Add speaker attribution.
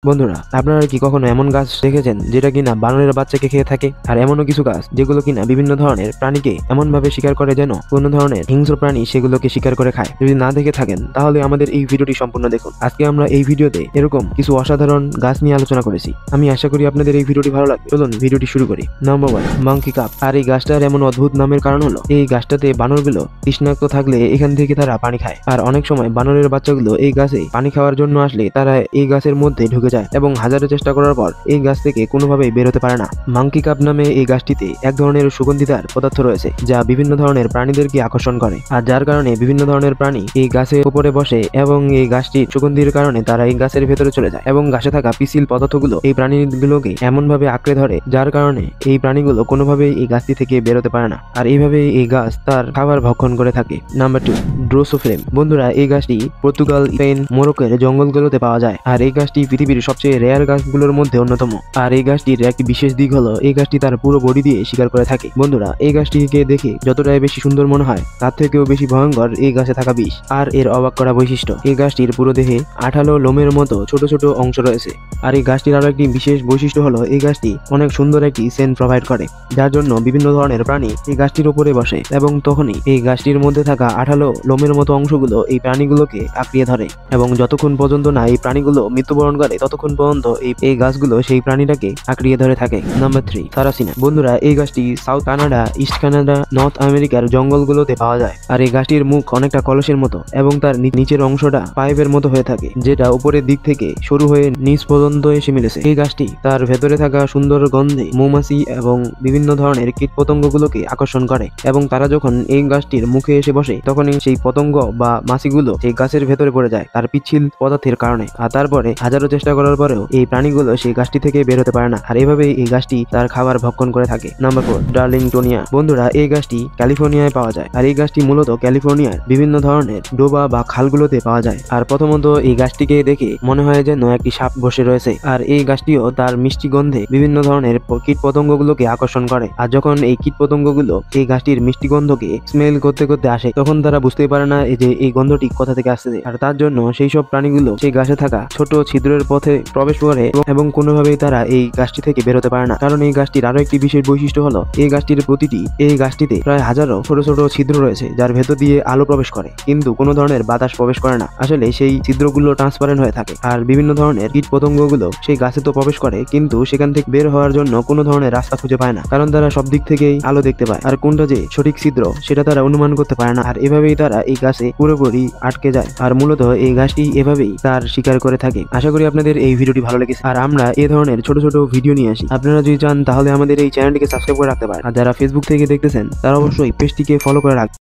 Speaker 1: বন্ধুরা, আপনারা কি কখনো এমন গাছ দেখেছেন যেটা কিনা বানরের বাচ্চাকে খেয়ে থাকে? আর এমনও কিছু গাছ যেগুলো কিনা বিভিন্ন ধরনের প্রাণীকে এমন ভাবে শিকার করে যেন কোনো ধরনের হিংস্র প্রাণী সেগুলোকে শিকার করে খায়। যদি না দেখে থাকেন তাহলে আমাদের এই ভিডিওটি সম্পূর্ণ দেখুন। আজকে আমরা এই ভিডিওতে এরকম কিছু অসাধারণ গাছ নিয়ে আলোচনা করেছি। আমি আশা করি আপনাদের এই ভিডিওটি ভালো লাগবে। চলুন ভিডিওটি শুরু করি। Number 1, monkey cup. আর এই গাছটার এমন অদ্ভুত নামের কারণ হলো এই গাছটাতে বানরগুলো তৃষ্ণাক্ত থাকলে এখান থেকে তারা পানি খায়। আর অনেক সময় বানরের বাচ্চাগুলো এই গাছে পানি খাওয়ার জন্য আসলে তারা এই গাছের মধ্যে ঢুকে যায় এবং হাজারো চেষ্টা করার পর এই গাছ থেকে কোনোভাবেই বেরোতে পারে না। মাংকি কাপ নামে এই গাছটিতে এক ধরনের সুগন্ধিদার পদার্থ রয়েছে যা বিভিন্ন ধরনের প্রাণীদেরকে আকর্ষণ করে, আর যার কারণে বিভিন্ন ধরনের প্রাণী এই গাছের উপরে বসে এবং এই গাছটির সুগন্ধির কারণে তারা এই গাছের ভেতরে চলে যায় এবং গাছে থাকা পিছিল পদার্থগুলো এই প্রাণীগুলোকে এমন ভাবে আঁকড়ে ধরে যার কারণে এই প্রাণীগুলো কোনোভাবেই এই গাছটি থেকে বেরোতে পারে না। আর এইভাবে এই গাছ তার খাবার ভক্ষণ করে থাকে। নাম্বার 2, ড্রোসোফিলাম। বন্ধুরা, এই গাছটি পর্তুগাল, স্পেন, মরক্কোর জঙ্গলগুলোতে পাওয়া যায়। আর এই গাছটি পৃথিবীর সবচেয়ে রেয়ার গাছগুলোর মধ্যে অন্যতম। আর এই গাছটির একটি বিশেষ দিক হলো এই গাছটি তার পুরো বডি দিয়ে শিকার করে থাকে। বন্ধুরা, এই গাছটিকে দেখে যতটাই বেশি সুন্দর মনে হয় তার থেকেও বেশি ভয়ঙ্কর এই গাছে থাকা বিষ আর এর অবাক করা বৈশিষ্ট্য। এই গাছটির পুরো দেহে আঠালো লোমের মতো ছোট ছোট অংশ রয়েছে। আর এই গাছটির আরো একটি বিশেষ বৈশিষ্ট্য হলো এই গাছটি অনেক সুন্দর একটি সেন্ট প্রোভাইড করে, যার জন্য বিভিন্ন ধরনের প্রাণী এই গাছটির উপরে বসে এবং তখনই এই গাছটির মধ্যে থাকা আঠালো লোমের মতো অংশগুলো এই প্রাণীগুলোকে আঁকড়িয়ে ধরে এবং যতক্ষণ পর্যন্ত না এই প্রাণীগুলো মৃত্যুবরণ করে ততক্ষণ পর্যন্ত এই গাছগুলো সেই প্রাণীটাকে আঁকড়িয়ে ধরে থাকে। নাম্বার 3, সারাসিনা। বন্ধুরা, এই গাছটি south Canada, east Canada, north আমেরিকার জঙ্গলগুলোতে পাওয়া যায়। আর এই গাছটির মুখ অনেকটা কলসের মতো এবং তার নিচের অংশটা পাইপের মতো হয়ে থাকে, যেটা উপরের দিক থেকে শুরু হয়ে নিচ পর্যন্ত এসে মিলেছে। এই গাছটি তার ভেতরে থাকা সুন্দর গন্ধে মৌমাছি এবং বিভিন্ন ধরনের কীট পতঙ্গগুলোকে আকর্ষণ করে এবং তারা যখন এই গাছটির মুখে এসে বসে তখনই সেই পতঙ্গ বা মাছিগুলো সেই গাছের ভেতরে পড়ে যায় তার পিচ্ছিল পদার্থের কারণে। আর তারপরে হাজারো চেষ্টা করার পরেও এই প্রাণীগুলো সেই গাছটি থেকে বের হতে পারে না। আর এভাবেই এই গাছটি তার খাবার ভক্ষণ করে থাকে। নাম্বার 4, ডার্লিংটনিয়া। বন্ধুরা, এই গাছটি ক্যালিফোর্নিয়ায় পাওয়া যায়। আর এই গাছটি মূলত ক্যালিফোর্নিয়ার বিভিন্ন ধরনের ডোবা বা খালগুলোতে পাওয়া যায়। আর প্রথমত এই গাছটিকে দেখে মনে হয় যেন একটি সাপ বসে রয়েছে। আর এই গাছটিও তার মিষ্টি গন্ধে বিভিন্ন ধরনের কীট পতঙ্গগুলোকে আকর্ষণ করে। আর যখন এই কীট পতঙ্গগুলো এই গাছটির মিষ্টি গন্ধকে স্মেল করতে করতে আসে তখন তারা বুঝতেই পারে না যে এই গন্ধটি কোথা থেকে আসছে। আর তার জন্য সেই সব প্রাণীগুলো সেই গাছে থাকা ছোট ছিদ্রের পথে প্রবেশ করে এবং কোনোভাবেই তারা এই গাছটি থেকে বেরোতে পারে না। কারণ এই গাছটির আরো একটি বিশেষ বৈশিষ্ট্য হলো এই গাছটিতে প্রায় হাজারো ছোট ছোট ছিদ্র রয়েছে যার ভেতর দিয়ে আলো প্রবেশ করে, কিন্তু কোনো ধরনের বাতাস প্রবেশ করে না। আসলে সেই ছিদ্রগুলো ট্রান্সপারেন্ট হয়ে থাকে। আর বিভিন্ন ধরনের কীট পতঙ্গগুলো সেই গাছে তো প্রবেশ করে কিন্তু সেখান থেকে বের হওয়ার জন্য কোনো ধরনের রাস্তা খুঁজে পায় না, কারণ তারা সব দিক থেকেই আলো দেখতে পায়। আর কোনটা যে সঠিক ছিদ্র সেটা তারা অনুমান করতে পারে না। আর এভাবেই তারা এই গাছে পুরোপুরি আটকে যায়। আর মূলত এই গাছটি এভাবেই তার শিকার করে থাকে। আশা করি আপনাদের এই ভিডিওটি ভালো লেগেছে। আর আমরা এই ধরনের ছোট ছোট ভিডিও নিয়ে আসি। আপনারা যদি চান তাহলে আমাদের এই চ্যানেলটিকে সাবস্ক্রাইব করে রাখতে পারেন। আর যারা ফেসবুক থেকে দেখতেছেন তারা অবশ্যই পেজটিকে ফলো করে রাখবেন।